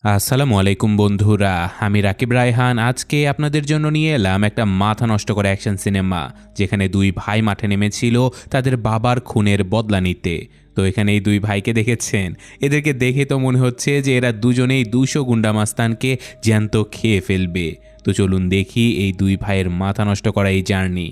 আসসালামু আলাইকুম বন্ধুরা, আমি রাকিব রায়হান। আজকে আপনাদের জন্য নিয়ে এলাম একটা মাথা নষ্ট করা অ্যাকশন সিনেমা, যেখানে দুই ভাই মাঠে নেমেছিল তাদের বাবার খুনের বদলা নিতে। তো এখানে এই দুই ভাইকে দেখেছেন, এদেরকে দেখে তো মনে হচ্ছে যে এরা দুজনেই 200 গুন্ডা মাস্তানকে জ্যান্ত খেয়ে ফেলবে। তো চলুন দেখি এই দুই ভাইয়ের মাথা নষ্ট করা এই জার্নি।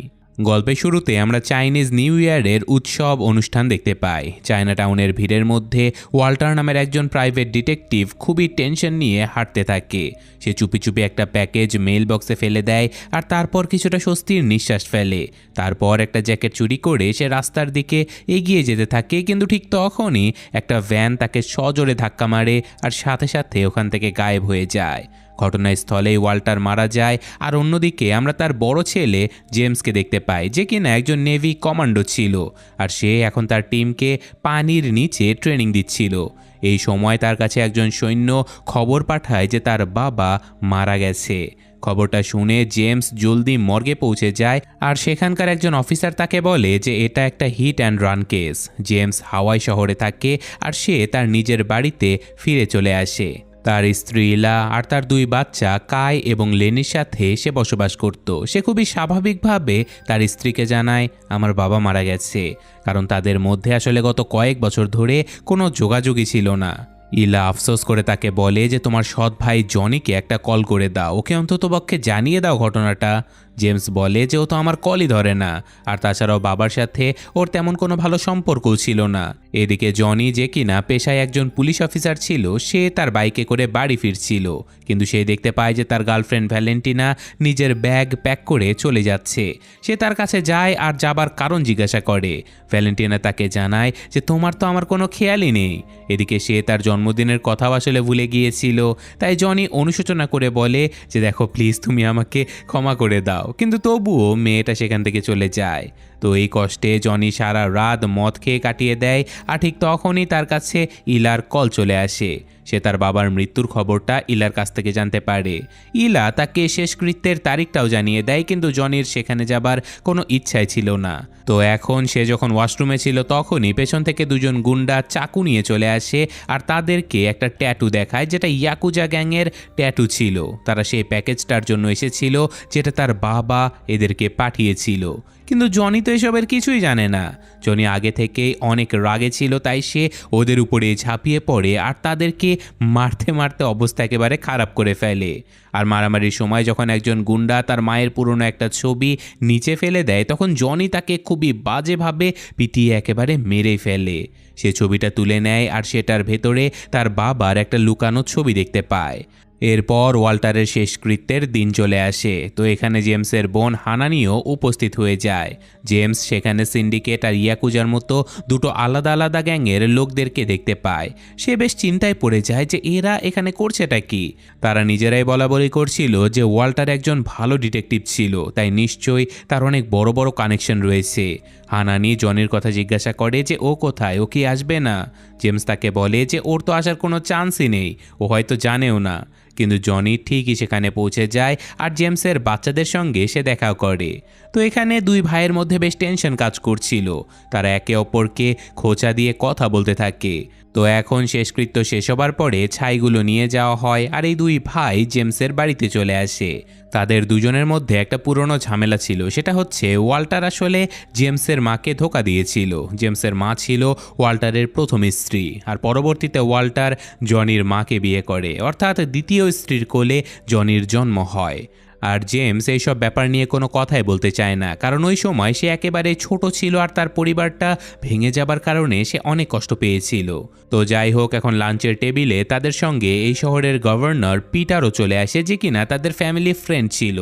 গল্পের শুরুতে আমরা চাইনিজ নিউ ইয়ারের উৎসব অনুষ্ঠান দেখতে পাই। চায়না টাউনের ভিড়ের মধ্যে ওয়াল্টার নামের একজন প্রাইভেট ডিটেকটিভ খুবই টেনশন নিয়ে হাঁটতে থাকে। সে চুপি চুপি একটা প্যাকেজ মেইল বক্সে ফেলে দেয় আর তারপর কিছুটা স্বস্তির নিঃশ্বাস ফেলে। তারপর একটা জ্যাকেট চুরি করে সে রাস্তার দিকে এগিয়ে যেতে থাকে, কিন্তু ঠিক তখনই একটা ভ্যান তাকে সজোরে ধাক্কা মারে আর সাথে সাথে ওখান থেকে গায়েব হয়ে যায়। ঘটনাস্থলেই ওয়াল্টার মারা যায়। আর অন্যদিকে আমরা তার বড় ছেলে জেমসকে দেখতে পাই, যে কিনা একজন নেভি কমান্ডো ছিল, আর সে এখন তার টিমকে পানির নিচে ট্রেনিং দিচ্ছিল। এই সময় তার কাছে একজন সৈন্য খবর পাঠায় যে তার বাবা মারা গেছে। খবরটা শুনে জেমস জলদি মর্গে পৌঁছে যায়, আর সেখানকার একজন অফিসার তাকে বলে যে এটা একটা hit and run case. James Hawaii শহরে থাকে আর সে তার নিজের বাড়িতে ফিরে চলে আসে। তার স্ত্রী ইলা আর তার দুই বাচ্চা কাই এবং লেনির সাথে সে বসবাস করত। সে খুবই স্বাভাবিকভাবে তার স্ত্রীকে জানায়, আমার বাবা মারা গেছে, কারণ তাদের মধ্যে আসলে গত কয়েক বছর ধরে কোনো যোগাযোগই ছিল না। ইলা আফসোস করে তাকে বলে যে তোমার সৎ ভাই জনিকে একটা কল করে দাও, ওকে অন্ততপক্ষে জানিয়ে দাও ঘটনাটা। জেমস বলে যে ও তো আমার কলই ধরে না, আর তাছাড়াও বাবার সাথে ওর তেমন কোনো ভালো সম্পর্কও ছিল না। এদিকে জনি, যে কিনা পেশায় একজন পুলিশ অফিসার ছিল, সে তার বাইকে করে বাড়ি ফিরছিল, কিন্তু সে দেখতে পায় যে তার গার্লফ্রেন্ড ভ্যালেন্টিনা নিজের ব্যাগ প্যাক করে চলে যাচ্ছে। সে তার কাছে যায় আর যাবার কারণ জিজ্ঞাসা করে। ভ্যালেন্টিনা তাকে জানায় যে তোমার তো আমার কোনো খেয়ালই নেই। এদিকে সে তার জন্মদিনের কথাও আসলে ভুলে গিয়েছিল। তাই জনি অনুশোচনা করে বলে যে দেখো প্লিজ তুমি আমাকে ক্ষমা করে দাও, কিন্তু তবুও মেয়েটা সেখান থেকে চলে যায়। তো এই কষ্টে জনি সারা রাত মদ খেয়ে কাটিয়ে দেয়, আর ঠিক তখনই তার কাছে ইলার কল চলে আসে। সে তার বাবার মৃত্যুর খবরটা ইলার কাছ থেকে জানতে পারে। ইলা তাকে শেষকৃত্যের তারিখটাও জানিয়ে দেয়, কিন্তু জনির সেখানে যাবার কোনো ইচ্ছাই ছিল না। তো এখন সে যখন ওয়াশরুমে ছিল তখনই পেছন থেকে দুজন গুন্ডা চাকু নিয়ে চলে আসে আর তাদেরকে একটা ট্যাটু দেখায়, যেটা ইয়াকুজা গ্যাংয়ের ট্যাটু ছিল। তারা সেই প্যাকেজটার জন্য এসেছিল যেটা তার বাবা এদেরকে পাঠিয়েছিল। কিন্তু জনি তো এসবের কিছুই জানে না। জনি আগে থেকেই অনেক রাগে ছিল, তাই সে ওদের উপরে ঝাঁপিয়ে পড়ে আর তাদেরকে মারতে মারতে অবস্থা একেবারে খারাপ করে ফেলে। আর মারামারির সময় যখন একজন গুন্ডা তার মায়ের পুরনো একটা ছবি নিচে ফেলে দেয়, তখন জনি তাকে খুবই বাজেভাবে পিটিয়ে একেবারে মেরে ফেলে। সে ছবিটা তুলে নেয় আর সেটার ভেতরে তার বাবার একটা লুকানো ছবি দেখতে পায়। এরপর ওয়াল্টারের শেষকৃত্যের দিন চলে আসে। তো এখানে জেমসের বোন হানানিও উপস্থিত হয়ে যায়। জেমস সেখানে সিন্ডিকেট আর ইয়াকুজার মতো দুটো আলাদা আলাদা গ্যাংয়ের লোকদেরকে দেখতে পায়। সে বেশ চিন্তায় পড়ে যায় যে এরা এখানে করছেটা কি। তারা নিজেরাই বলাবলি করছিল যে ওয়াল্টার একজন ভালো ডিটেকটিভ ছিল, তাই নিশ্চয়ই তার অনেক বড় বড় কানেকশন রয়েছে। হানানি জনির কথা জিজ্ঞাসা করে যে ও কোথায়, ও কি আসবে না? জেমস তাকে বলে যে ওর তো আসার কোনো চান্সই নেই, ও হয়তো জানেও না। কিন্তু জনি ঠিকই সেখানে পৌঁছে যায় আর জেমসের বাচ্চাদের সঙ্গে সে দেখা করে। তো এখানে দুই ভাইয়ের মধ্যে বেশ টেনশন কাজ করছিল। তারা একে অপরকে খোঁচা দিয়ে কথা বলতে থাকে। তো এখন শেষকৃত্য শেষ হবার পরে ছাইগুলো নিয়ে যাওয়া হয় আর এই দুই ভাই জেমসের বাড়িতে চলে আসে। তাদের দুজনের মধ্যে একটা পুরনো ঝামেলা ছিল, সেটা হচ্ছে ওয়াল্টার আসলে জেমসের মাকে ধোঁকা দিয়েছিল। জেমসের মা ছিল ওয়াল্টারের প্রথম স্ত্রী, আর পরবর্তীতে ওয়াল্টার জনির মাকে বিয়ে করে, অর্থাৎ দ্বিতীয় স্ত্রীর কোলে জনির জন্ম হয়। আর জেমস এইসব ব্যাপার নিয়ে কোনো কথাই বলতে চায় না, কারণ ওই সময় সে একেবারে ছোট ছিল আর তার পরিবারটা ভেঙে যাবার কারণে সে অনেক কষ্ট পেয়েছিল। তো যাই হোক, এখন লাঞ্চের টেবিলে তাদের সঙ্গে এই শহরের গভর্নর পিটারও চলে আসে, যে কিনা তাদের ফ্যামিলি ফ্রেন্ড ছিল।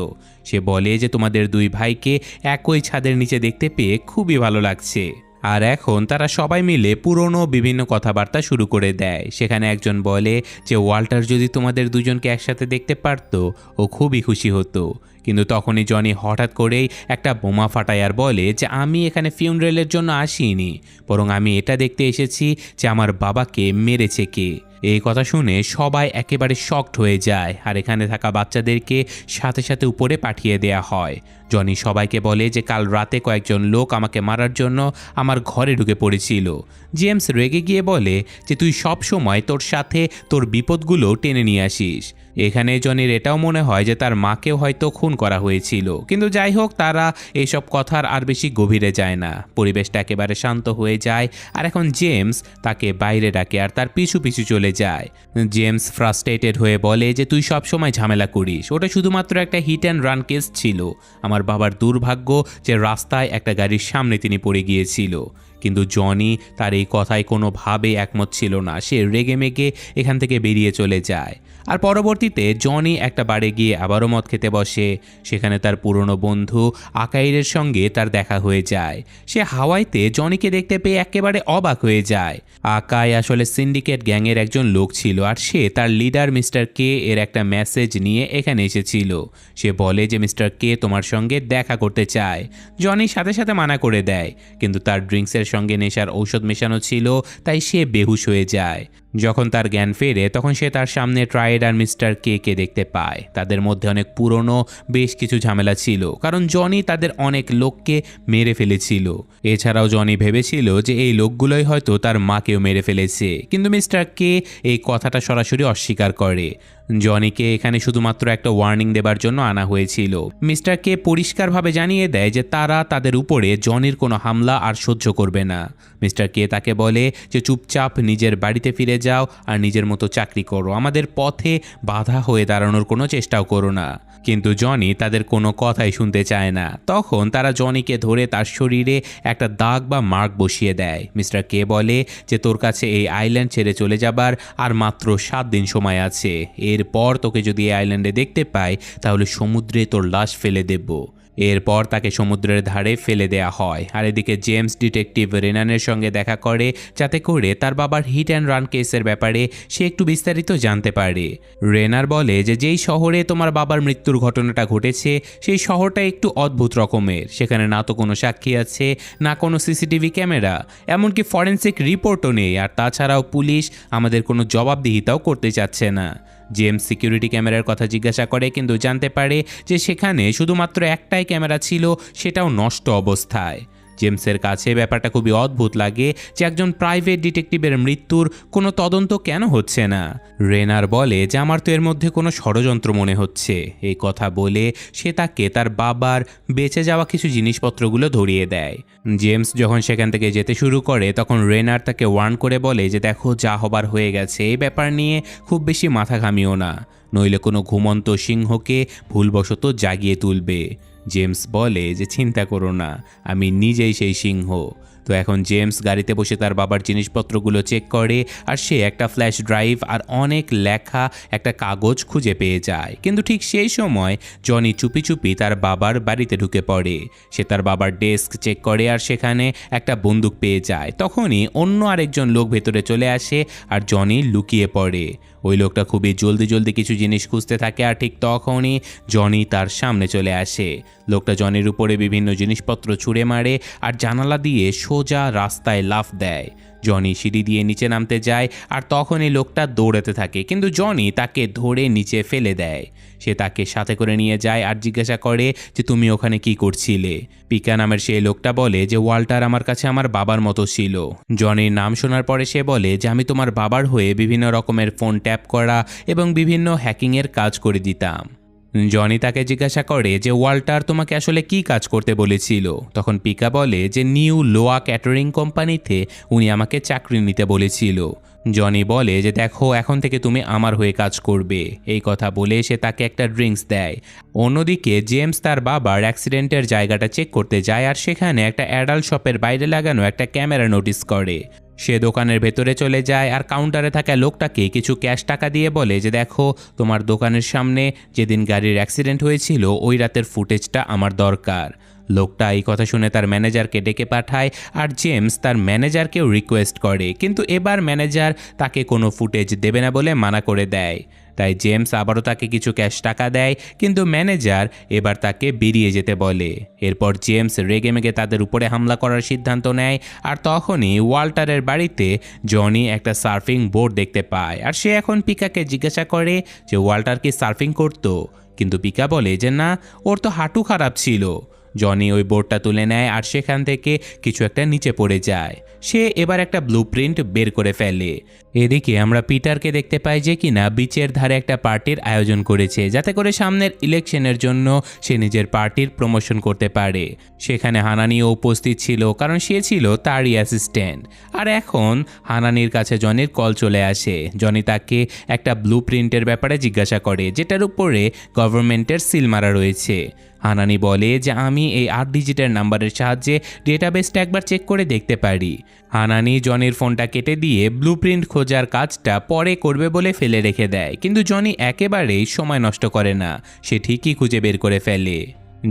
সে বলে যে তোমাদের দুই ভাইকে একই ছাদের নিচে দেখতে পেয়ে খুবই ভালো লাগছে। আর এখন তারা সবাই মিলে পুরনো বিভিন্ন কথাবার্তা শুরু করে দেয়। সেখানে একজন বলে যে ওয়াল্টার যদি তোমাদের দুজনকে একসাথে দেখতে পারত ও খুবই খুশি হতো। কিন্তু তখনই জনি হঠাৎ করেই একটা বোমা ফাটায় আর বলে যে আমি এখানে ফিউনারেলের জন্য আসিনি, বরং আমি এটা দেখতে এসেছি যে আমার বাবাকে মেরেছে কে। এই কথা শুনে সবাই একেবারে শকড হয়ে যায় আর এখানে থাকা বাচ্চাদেরকে সাথে সাথে উপরে পাঠিয়ে দেয়া হয়। জনি সবাইকে বলে যে কাল রাতে কয়েকজন লোক আমাকে মারার জন্য আমার ঘরে ঢুকে পড়েছিল। জেমস রেগে গিয়ে বলে যে তুই সব সময় তোর সাথে তোর বিপদগুলো টেনে নিয়ে আসিস। এখানে জনির এটাও মনে হয় যে তার মাকেও হয়তো খুন করা হয়েছিল, কিন্তু যাই হোক তারা এইসব কথার আর বেশি গভীরে যায় না। পরিবেশটা একেবারে শান্ত হয়ে যায় আর এখন জেমস তাকে বাইরে ডাকে আর তার পিছু পিছু চলে যায়। জেমস ফ্রাস্ট্রেটেড হয়ে বলে যে তুই সব সময় ঝামেলা করিস, ওটা শুধুমাত্র একটা হিট অ্যান্ড রান কেস ছিল। আমার বাবার দুর্ভাগ্য যে রাস্তায় একটা গাড়ির সামনে তিনি পড়ে গিয়েছিল। কিন্তু জনি তার এই কথায় কোনোভাবে একমত ছিল না। সে রেগে মেগে এখান থেকে বেরিয়ে চলে যায়। আর পরবর্তীতে জনি একটা বারে গিয়ে আবারও মদ খেতে বসে। সেখানে তার পুরনো বন্ধু আকাইরের সঙ্গে তার দেখা হয়ে যায়। সে হাওয়াইতে জনিকে দেখতে পেয়ে একেবারে অবাক হয়ে যায়। আকাই আসলে সিন্ডিকেট গ্যাংয়ের একজন লোক ছিল আর সে তার লিডার মিস্টার কে এর একটা মেসেজ নিয়ে এখানে এসেছিল। সে বলে যে মিস্টার কে তোমার সঙ্গে দেখা করতে চায়। জনি সাথে সাথে মানা করে দেয়, কিন্তু তার ড্রিঙ্কসের সঙ্গে নেশার ঔষধ মেশানো ছিল, তাই সে বেহুশ হয়ে যায়। যখন তার জ্ঞান ফেরে তখন সে তার সামনে ট্রাইড আর মিস্টার কে কে দেখতে পায়। তাদের মধ্যে অনেক পুরনো বেশ কিছু ঝামেলা ছিল, কারণ জনি তাদের অনেক লোককে মেরে ফেলেছিল। এছাড়াও জনি ভেবেছিল যে এই লোকগুলোই হয়তো তার মাকেও মেরে ফেলেছে, কিন্তু মিস্টার কে এই কথাটা সরাসরি অস্বীকার করে। জনিকে এখানে শুধুমাত্র একটা ওয়ার্নিং দেবার জন্য আনা হয়েছিল। মিস্টার কে পরিষ্কারভাবে জানিয়ে দেয় যে তারা তাদের উপরে জনির কোনো হামলা আর সহ্য করবে না। মিস্টার কে তাকে বলে যে চুপচাপ নিজের বাড়িতে ফিরে যাও আর নিজের মতো চাকরি করো, আমাদের পথে বাধা হয়ে দাঁড়ানোর কোনো চেষ্টাও করো না। কিন্তু জনি তাদের কোনো কথাই শুনতে চায় না। তখন তারা জনিকে ধরে তার শরীরে একটা দাগ বা মার্ক বসিয়ে দেয়। মিস্টার কে বলে যে তোর কাছে এই আইল্যান্ড ছেড়ে চলে যাবার আর মাত্র 7 দিন সময় আছে। এরপর তোকে যদি এই আইল্যান্ডে দেখতে পাই তাহলে সমুদ্রে তোর লাশ ফেলে দেব। এরপর তাকে সমুদ্রের ধারে ফেলে দেয়া হয়। আর এদিকে জেমস ডিটেকটিভ রেনানের সঙ্গে দেখা করে, যাতে করে তার বাবার হিট অ্যান্ড রান কেসের ব্যাপারে সে একটু বিস্তারিত জানতে পারে। রেনার বলে যে যেই শহরে তোমার বাবার মৃত্যুর ঘটনাটা ঘটেছে সেই শহরটা একটু অদ্ভুত রকমের। সেখানে না তো কোনো সাক্ষী আছে, না কোনো সিসিটিভি ক্যামেরা, এমনকি ফরেন্সিক রিপোর্টও নেই। আর তাছাড়াও পুলিশ আমাদের কোনো জবাবদিহিতাও করতে চাচ্ছে না। জেমস সিকিউরিটি ক্যামেরার কথা জিজ্ঞাসা করে, কিন্তু জানতে পারে যে সেখানে শুধুমাত্র একটাই ক্যামেরা ছিল, সেটাও নষ্ট অবস্থায়। জেমসের কাছে ব্যাপারটা খুবই অদ্ভুত লাগে যে একজন প্রাইভেট ডিটেকটিভের মৃত্যুর কোনো তদন্ত কেন হচ্ছে না। রেনার বলে যে আমার তো এর মধ্যে কোনো ষড়যন্ত্র মনে হচ্ছে। এই কথা বলে সে তাকে তার বাবার বেঁচে যাওয়া কিছু জিনিসপত্রগুলো ধরিয়ে দেয়। জেমস যখন সেখান থেকে যেতে শুরু করে তখন রেনার তাকে ওয়ার্ন করে বলে যে দেখো যা হবার হয়ে গেছে, এই ব্যাপার নিয়ে খুব বেশি মাথা ঘামিও না, নইলে কোনো ঘুমন্ত সিংহকে ভুলবশত জাগিয়ে তুলবে। জেমস বলে যে চিন্তা করো না, আমি নিজেই সেই সিংহ। তো এখন জেমস গাড়িতে বসে তার বাবার জিনিসপত্রগুলো চেক করে আর সে একটা ফ্ল্যাশ ড্রাইভ আর অনেক লেখা একটা কাগজ খুঁজে পেয়ে যায়। কিন্তু ঠিক সেই সময় জনি চুপি চুপি তার বাবার বাড়িতে ঢুকে পড়ে। সে তার বাবার ডেস্ক চেক করে আর সেখানে একটা বন্দুক পেয়ে যায়। তখনই অন্য আরেকজন লোক ভেতরে চলে আসে আর জনি লুকিয়ে পড়ে। ওই লোকটা খুবই জলদি কিছু জিনিস খুঁজতে থাকে আর ঠিক তখনই জনি তার সামনে চলে আসে। লোকটা জনির উপরে বিভিন্ন জিনিসপত্র ছুঁড়ে মারে আর জানালা দিয়ে সোজা রাস্তায় লাফ দেয়। জনি সিঁড়ি দিয়ে নিচে নামতে যায় আর তখনই লোকটা দৌড়াতে থাকে, কিন্তু জনি তাকে ধরে নিচে ফেলে দেয়। সে তাকে সাথে করে নিয়ে যায় আর জিজ্ঞাসা করে যে তুমি ওখানে কি করছিলে। পিকা নামের সেই লোকটা বলে যে ওয়াল্টার আমার কাছে আমার বাবার মতো ছিল। জনির নাম শোনার পরে সে বলে যে আমি তোমার বাবার হয়ে বিভিন্ন রকমের ফোন ট্যাপ করা এবং বিভিন্ন হ্যাকিংয়ের কাজ করে দিতাম। জনি তাকে জিজ্ঞাসা করে যে ওয়াল্টার তোমাকে আসলে কি কাজ করতে বলেছিল। তখন পিকা বলে যে নিউ লোয়া ক্যাটারিং কোম্পানিতে উনি আমাকে চাকরি নিতে বলেছিল। জনি বলে যে দেখো এখন থেকে তুমি আমার হয়ে কাজ করবে। এই কথা বলে সে তাকে একটা ড্রিঙ্কস দেয়। অন্যদিকে জেমস তার বাবার অ্যাক্সিডেন্টের জায়গাটা চেক করতে যায় আর সেখানে একটা অ্যাডাল্ট শপের বাইরে লাগানো একটা ক্যামেরা নোটিস করে। সে দোকানের ভেতরে চলে যায় আর কাউন্টারে থাকা লোকটাকে কিছু ক্যাশ টাকা দিয়ে বলে যে দেখো তোমার দোকানের সামনে যেদিন গাড়ির অ্যাক্সিডেন্ট হয়েছিল ওই রাতের ফুটেজটা আমার দরকার। লোকটা এই কথা শুনে তার ম্যানেজারকে ডেকে পাঠায় আর জেমস তার ম্যানেজারকেও রিকোয়েস্ট করে, কিন্তু এবার ম্যানেজার তাকে কোনো ফুটেজ দেবে না বলে মানা করে দেয়। তাই জেমস আবারও তাকে কিছু ক্যাশ টাকা দেয়, কিন্তু ম্যানেজার এবার তাকে বেরিয়ে যেতে বলে। এরপর জেমস রেগেমেগে তাদের উপরে হামলা করার সিদ্ধান্ত নেয়, আর তখনই ওয়াল্টারের বাড়িতে জনি একটা সার্ফিং বোর্ড দেখতে পায়। আর সে এখন পিকাকে জিজ্ঞাসা করে যে ওয়াল্টার কি সার্ফিং করতো, কিন্তু পিকা বলে যে না, ওর তো হাঁটু খারাপ ছিল। জনি ওই বোর্ডটা তুলে নেয় আর সেখান থেকে কিছু একটা নিচে পড়ে যায়। সে এবার একটা ব্লুপ্রিন্ট বের করে ফেলে। এদিকে আমরা পিটারকে দেখতে পাই যে কিনা বিচের ধারে একটা পার্টির আয়োজন করেছে, যাতে করে সামনের ইলেকশনের জন্য সে নিজের পার্টির প্রমোশন করতে পারে। সেখানে হানানিও উপস্থিত ছিল, কারণ সে ছিল তারই অ্যাসিস্ট্যান্ট। আর এখন হানানির কাছে জনির কল চলে আসে। জনি তাকে একটা ব্লুপ্রিন্টের ব্যাপারে জিজ্ঞাসা করে, যেটার উপরে গভর্নমেন্টের সিল মারা রয়েছে। হানানি বলে যে আমি এই 8 ডিজিটের নাম্বারের সাহায্যে ডেটাবেসটা একবার চেক করে দেখতে পারি। হানানি জনির ফোনটা কেটে দিয়ে ব্লুপ্রিন্ট খোঁজার কাজটা পরে করবে বলে ফেলে রেখে দেয়, কিন্তু জনি একেবারেই সময় নষ্ট করে না, সে ঠিকই খুঁজে বের করে ফেলে।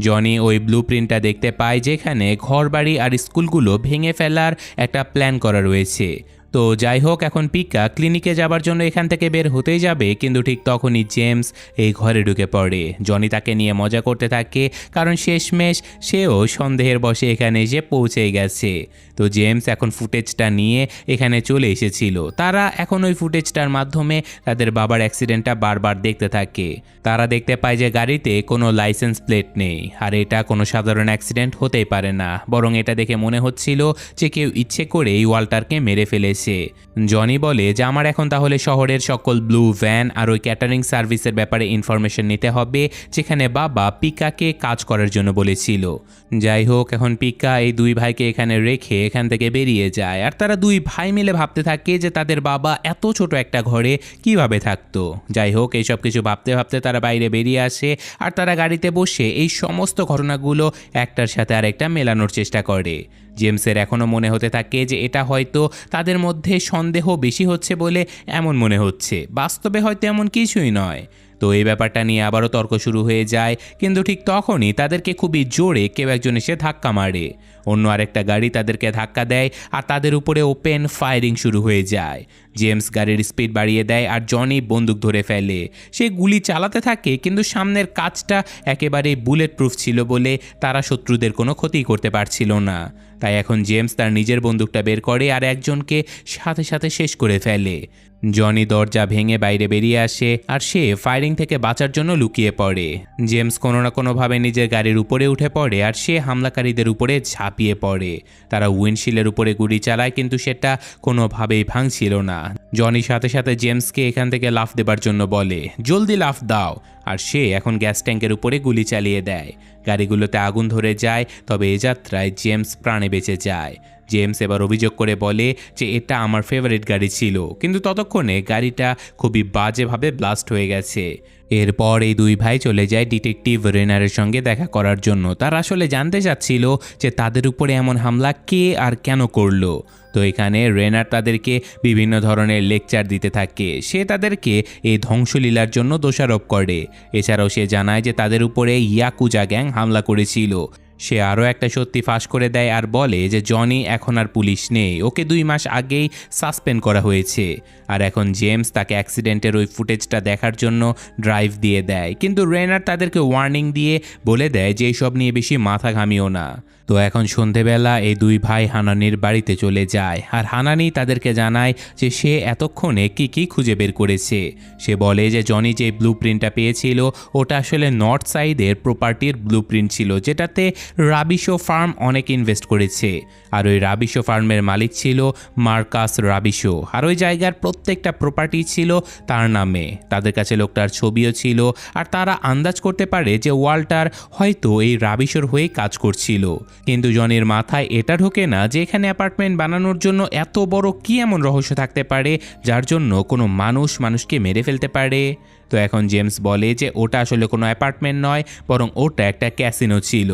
জনি ওই ব্লুপ্রিন্টটা দেখতে পায় যেখানে ঘরবাড়ি আর স্কুলগুলো ভেঙে ফেলার একটা প্ল্যান করা রয়েছে। তো যাই হোক, এখন পিকা ক্লিনিকে যাবার জন্য এখান থেকে বের হতেই যাবে, কিন্তু ঠিক তখনই জেমস এই ঘরে ঢুকে পড়ে। জনি তাকে নিয়ে মজা করতে থাকে, কারণ শেষমেশ সেও সন্দেহের বশে এখানে এসে পৌঁছে গেছে। তো জেমস এখন ফুটেজটা নিয়ে এখানে চলে এসেছিল। তারা এখন ওই ফুটেজটার মাধ্যমে তাদের বাবার অ্যাক্সিডেন্টটা বারবার দেখতে থাকে। তারা দেখতে পায় যে গাড়িতে কোনো লাইসেন্স প্লেট নেই, আর এটা কোনো সাধারণ অ্যাক্সিডেন্ট হতেই পারে না, বরং এটা দেখে মনে হচ্ছিল যে কেউ ইচ্ছে করেই ওয়াল্টারকে মেরে ফেলেছে। জনি বলে যে আমার এখন তাহলে শহরের সকল ব্লু ভ্যান আর ওই ক্যাটারিং সার্ভিসের ব্যাপারে ইনফরমেশন নিতে হবে, যেখানে বাবা পিকাকে কাজ করার জন্য বলেছিল। যাই হোক, এখন পিকা এই দুই ভাইকে এখানে রেখে এখান থেকে বেরিয়ে যায়, আর তারা দুই ভাই মিলে ভাবতে থাকে যে তাদের বাবা এত ছোট একটা ঘরে কিভাবে থাকতো। যাই হোক, এইসব কিছু ভাবতে ভাবতে তারা বাইরে বেরিয়ে আসে, আর তারা গাড়িতে বসে এই সমস্ত ঘটনাগুলো একটার সাথে আরেকটা মেলানোর চেষ্টা করে। জেমসের এখনও মনে হতে থাকে যে এটা হয়তো তাদের মধ্যে সন্দেহ বেশি হচ্ছে বলে এমন মনে হচ্ছে, বাস্তবে হয়তো এমন কিছুই নয়। তো এই ব্যাপারটা নিয়ে আবারও তর্ক শুরু হয়ে যায়, কিন্তু ঠিক তখনই তাদেরকে খুবই জোরে কেউ একজন এসে ধাক্কা মারে। অন্য আরেকটা গাড়ি তাদেরকে ধাক্কা দেয়, আর তাদের উপরে ওপেন ফায়ারিং শুরু হয়ে যায়। জেমস গাড়ির স্পিড বাড়িয়ে দেয়, আর জনি বন্দুক ধরে ফেলে। সে গুলি চালাতে থাকে, কিন্তু সামনের কাজটা একেবারে বুলেট প্রুফ ছিল বলে তারা শত্রুদের কোনো ক্ষতি করতে পারছিল না। তাই এখন জেমস তার নিজের বন্দুকটা বের করে আর একজনকে সাথে সাথে শেষ করে ফেলে। জনি দরজা ভেঙে বাইরে বেরিয়ে আসে, আর সে ফায়ারিং থেকে বাঁচার জন্য লুকিয়ে পড়ে। জেমস কোনো না কোনোভাবে নিজের গাড়ির উপরে উঠে পড়ে, আর সে হামলাকারীদের উপরে ঝাঁপিয়ে পড়ে। তারা উইন্ডশিল্ডের উপরে গুলি চালায়, কিন্তু সেটা কোনোভাবেই ভাঙছিল না। জনি সাথে সাথে জেমসকে এখান থেকে লাফ দেবার জন্য বলে, জলদি লাফ দাও। আর সে এখন গ্যাস ট্যাঙ্কের উপরে গুলি চালিয়ে দেয়। গাড়িগুলোতে আগুন ধরে যায়, তবে এ যাত্রায় জেমস প্রাণে বেঁচে যায়। জেমস এবার অভিযোগ করে বলে যে এটা আমার ফেভারিট গাড়ি ছিল, কিন্তু ততক্ষণে গাড়িটা খুবই বাজেভাবে ব্লাস্ট হয়ে গেছে। এরপর এই দুই ভাই চলে যায় ডিটেকটিভ রেনারের সঙ্গে দেখা করার জন্য। তারা আসলে জানতে চাচ্ছিল যে তাদের উপরে এমন হামলা কে আর কেন করলো। তো এখানে রেনার তাদেরকে বিভিন্ন ধরনের লেকচার দিতে থাকে। সে তাদেরকে এই ধ্বংসলীলার জন্য দোষারোপ করে। এছাড়াও সে জানায় যে তাদের উপরে ইয়াকুজা গ্যাং হামলা করেছিল। সে আরও একটা সত্যি ফাঁস করে দেয় আর বলে যে জনি এখন আর পুলিশ নেই, ওকে 2 মাস আগেই সাসপেন্ড করা হয়েছে। আর এখন জেমস তাকে অ্যাক্সিডেন্টের ওই ফুটেজটা দেখার জন্য ড্রাইভ দিয়ে দেয়, কিন্তু রেনার তাদেরকে ওয়ার্নিং দিয়ে বলে দেয় যে এইসব নিয়ে বেশি মাথা ঘামিও না। তো এখন সন্ধেবেলা এই দুই ভাই হানানির বাড়িতে চলে যায়, আর হানানি তাদেরকে জানায় যে সে এতক্ষণে কি খুঁজে বের করেছে। সে বলে যে জনি যে ব্লুপ্রিন্টটা পেয়েছিল ওটা আসলে নর্থ সাইডের প্রপার্টির ব্লুপ্রিন্ট ছিল, যেটাতে রাবিশো ফার্ম অনেক ইনভেস্ট করেছে। আর ওই রাবিশো ফার্মের মালিক ছিল মার্কাস রাবিশো, আর ওই জায়গার প্রত্যেকটা প্রপার্টি ছিল তার নামে। তাদের কাছে লোকটার ছবিও ছিল, আর তারা আন্দাজ করতে পারে যে ওয়াল্টার হয়তো এই রাবিশোর হয়ে কাজ করছিল। কিন্তু জনির মাথায় এটা ঢোকে না যে এখানে অ্যাপার্টমেন্ট বানানোর জন্য এত বড় কি এমন রহস্য থাকতে পারে যার জন্য কোনো মানুষকে মেরে ফেলতে পারে। তো এখন জেমস বলে যে ওটা আসলে কোনো অ্যাপার্টমেন্ট নয়, বরং ওটা একটা ক্যাসিনো ছিল।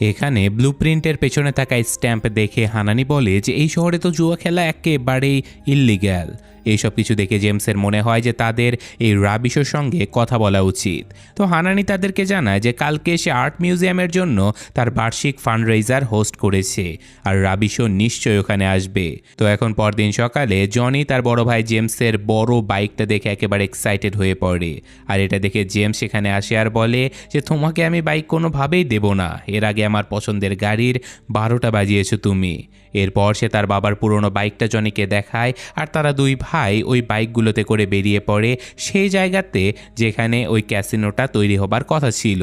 এখানে ব্লুপ্রিন্টের পেছনে থাকা স্ট্যাম্প দেখে হানানি বলে যে এই শহরে তো জুয়া খেলা একেবারেই ইল্লিগ্যাল। এইসব কিছু দেখে জেমসের মনে হয় যে তাদের এই রাবিশোর সঙ্গে কথা বলা উচিত। তো হানানি তাদেরকে জানায় যে কালকে সে আর্ট মিউজিয়ামের জন্য তার বার্ষিক ফান্ডরেজার হোস্ট করেছে, আর রাবিশো নিশ্চয়ই ওখানে আসবে। তো এখন পরদিন সকালে জনি তার বড় ভাই জেমসের বড় বাইকটা দেখে একেবারে এক্সাইটেড হয়ে পড়ে। আর এটা দেখে জেমস সেখানে আসে আর বলে যে তোমাকে আমি বাইক কোনোভাবেই দেব না, এর আগে আমার পছন্দের গাড়ির 12টা বাজিয়েছো তুমি। এরপর সে তার বাবার পুরনো বাইকটা জনিকে দেখায়, আর তারা দুই ভাই ওই বাইকগুলোতে করে বেরিয়ে পড়ে সেই জায়গাতে যেখানে ওই ক্যাসিনোটা তৈরি হবার কথা ছিল।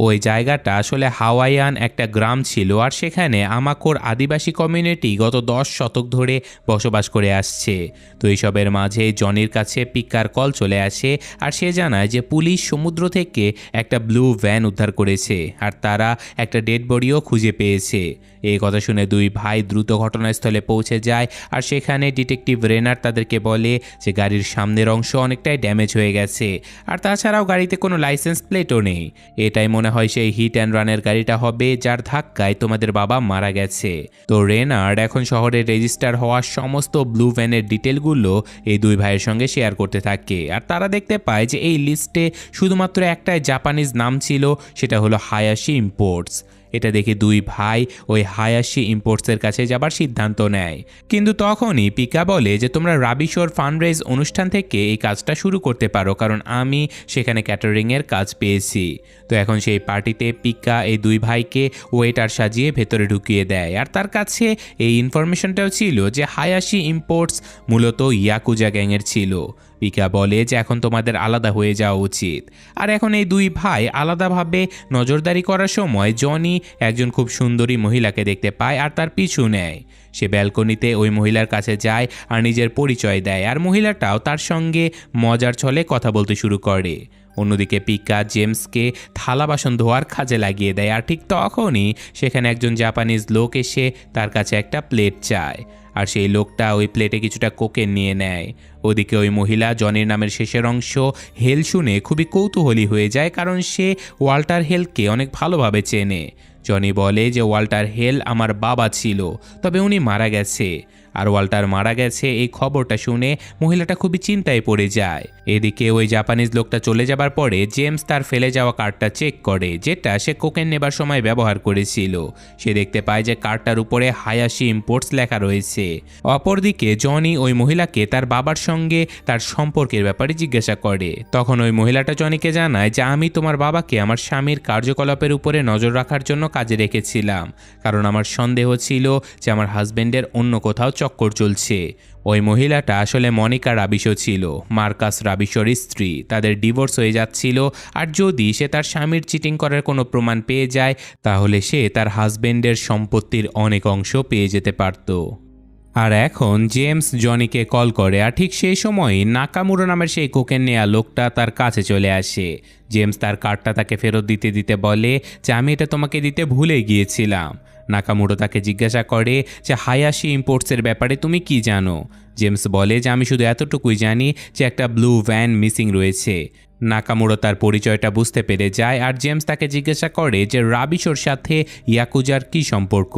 ওই জায়গাটা আসলে হাওয়াইয়ান একটা গ্রাম ছিল, আর সেখানে আমাকোর আদিবাসী কমিউনিটি গত 10 শতক ধরে বসবাস করে আসছে। তো এইসবের মাঝে জনির কাছে পিকার কল চলে আসে, আর সে জানায় যে পুলিশ সমুদ্র থেকে একটা ব্লু ভ্যান উদ্ধার করেছে, আর তারা একটা ডেড বডিও খুঁজে পেয়েছে। এই কথা শুনে দুই ভাই দ্রুত ঘটনাস্থলে পৌঁছে যায়, আর সেখানে ডিটেকটিভ রেনার তাদেরকে বলে যে গাড়ির সামনের অংশ অনেকটাই ড্যামেজ হয়ে গেছে, আর তাছাড়াও গাড়িতে কোনো লাইসেন্স প্লেটও নেই। এটাই মনে হয় সেই হিট অ্যান্ড রানের গাড়িটা হবে যার ধাক্কায় তোমাদের বাবা মারা গেছে। তো রেনার্ড এখন শহরে রেজিস্টার হওয়া সমস্ত ব্লু ভ্যানের ডিটেলগুলো এই দুই ভাইয়ের সঙ্গে শেয়ার করতে থাকে, আর তারা দেখতে পায় যে এই লিস্টে শুধুমাত্র একটাই জাপানিজ নাম ছিল, সেটা হলো হায়াশি ইম্পোর্টস। এটা দেখে দুই ভাই ওই হায়াশি ইম্পোর্টসের কাছে যাবার সিদ্ধান্ত নেয়। কিন্তু তখনই পিকা বলে যে তোমরা রাবিশোর ফান্ডরেজ অনুষ্ঠান থেকে এই কাজটা শুরু করতে পারো, কারণ আমি সেখানে ক্যাটারিংয়ের কাজ পেয়েছি। তো এখন সেই পার্টিতে পিকা এই দুই ভাইকে ওয়েটার সাজিয়ে ভেতরে ঢুকিয়ে দেয়, আর তার কাছে এই ইনফরমেশনটাও ছিল যে হায়াশি ইম্পোর্টস মূলত ইয়াকুজা গ্যাংয়ের ছিল। পিকা বলে যে এখন তোমাদের আলাদা হয়ে যাওয়া উচিত। আর এখন এই দুই ভাই আলাদাভাবে নজরদারি করার সময় জনি একজন খুব সুন্দরী মহিলাকে দেখতে পায়, আর তার পিছু নেয়। সে ব্যালকনিতে ওই মহিলার কাছে যায় আর নিজের পরিচয় দেয়, আর মহিলাটাও তার সঙ্গে মজার ছলে কথা বলতে শুরু করে। অন্যদিকে পিকা জেমসকে থালা বাসন ধোয়ার কাজে লাগিয়ে দেয়, আর ঠিক তখনই সেখানে একজন জাপানিজ লোক এসে তার কাছে একটা প্লেট চায়, আর সেই লোকটা ওই প্লেটে কিছুটা কোকেন নিয়ে নেয়। ওদিকে ওই মহিলা জনির নামের শেষের অংশ হেল শুনে খুবই কৌতূহলী হয়ে যায়, কারণ সে ওয়াল্টার হেলকে অনেক ভালোভাবে চেনে। জনি বলে যে ওয়াল্টার হেল আমার বাবা ছিল, তবে উনি মারা গেছে। আর ওয়াল্টার মারা গেছে এই খবরটা শুনে মহিলাটা খুবই চিন্তায় পড়ে যায়। এদিকে ওই জাপানিজ লোকটা চলে যাবার পরে জেমস তার ফেলে যাওয়া কার্ডটা চেক করে, যেটা সে কোকেন নেবার সময় ব্যবহার করেছিল। সে দেখতে পায় যে কার্ডটার উপরে হায়াশি ইম্পোর্টস লেখা রয়েছে। অপরদিকে জনি ওই মহিলাকে তার বাবার সঙ্গে তার সম্পর্কের ব্যাপারে জিজ্ঞাসা করে। তখন ওই মহিলাটা জনিকে জানায় যে আমি তোমার বাবাকে আমার স্বামীর কার্যকলাপের উপরে নজর রাখার জন্য কাজে রেখেছিলাম, কারণ আমার সন্দেহ ছিল যে আমার হাজবেন্ডের অন্য কোথাও চক্কর চলছে। ওই মহিলাটা আসলে মনিকা রাবিশো ছিল, মার্কাস রাবিশোর স্ত্রী। তাদের ডিভোর্স হয়ে যাচ্ছিল, আর যদি সে তার স্বামীর চিটিং করার কোনো প্রমাণ পেয়ে যায় তাহলে সে তার হাজবেন্ডের সম্পত্তির অনেক অংশ পেয়ে যেতে পারত। আর এখন জেমস জনিকে কল করে, আর ঠিক সেই সময়ই নাকামুরো নামের সেই কোকেন নেয়া লোকটা তার কাছে চলে আসে। জেমস তার কার্ডটা তাকে ফেরত দিতে দিতে বলে যে আমি এটা তোমাকে দিতে ভুলে গিয়েছিলাম। নাকামুরো তাকে জিজ্ঞাসা করে যে হায়াশি ইম্পোর্টসের ব্যাপারে তুমি কি জানো। জেমস বলে যে আমি শুধু এতটুকুই জানি যে একটা ব্লু ভ্যান মিসিং রয়েছে। নাকামুরো তার পরিচয়টা বুঝতে পেরে যায়, আর জেমস তাকে জিজ্ঞাসা করে যে রাবিশোর সাথে ইয়াকুজার কী সম্পর্ক।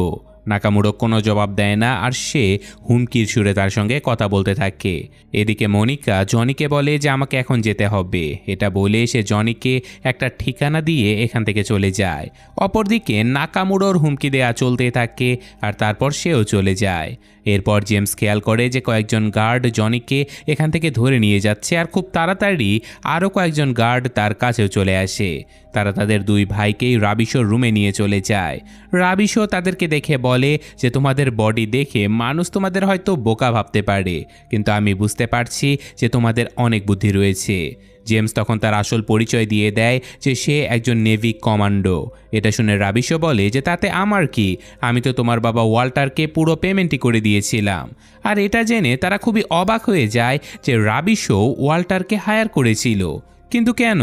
নাকামুরো কোনো জবাব দেয় না, আর সে হুমকির সুরে তার সঙ্গে কথা বলতে থাকে। এদিকে মনিকা জনিকে বলে যে আমাকে এখন যেতে হবে। এটা বলে সে জনিকে একটা ঠিকানা দিয়ে এখান থেকে চলে যায়। অপরদিকে নাকামুরোর হুমকি দেয়া চলতে থাকে, আর তারপর সেও চলে যায়। এরপর জেমস খেয়াল করে যে কয়েকজন গার্ড জনিকে এখান থেকে ধরে নিয়ে যাচ্ছে, আর খুব তাড়াতাড়ি আরও কয়েকজন গার্ড তার কাছেও চলে আসে। তারা তাদের দুই ভাইকেই রাবিশোর রুমে নিয়ে চলে যায়। রাবিশো তাদেরকে দেখে বলে যে তোমাদের বডি দেখে মানুষ তোমাদের হয়তো বোকা ভাবতে পারে, কিন্তু আমি বুঝতে পারছি যে তোমাদের অনেক বুদ্ধি রয়েছে। জেমস তখন তার আসল পরিচয় দিয়ে দেয় যে সে একজন নেভি কমান্ডো। এটা শুনে রাবিশো বলে যে তাতে আমার কি, আমি তো তোমার বাবা ওয়াল্টারকে পুরো পেমেন্টই করে দিয়েছিলাম। আর এটা জেনে তারা খুবই অবাক হয়ে যায় যে রাবিশো ওয়াল্টারকে হায়ার করেছিল, কিন্তু কেন?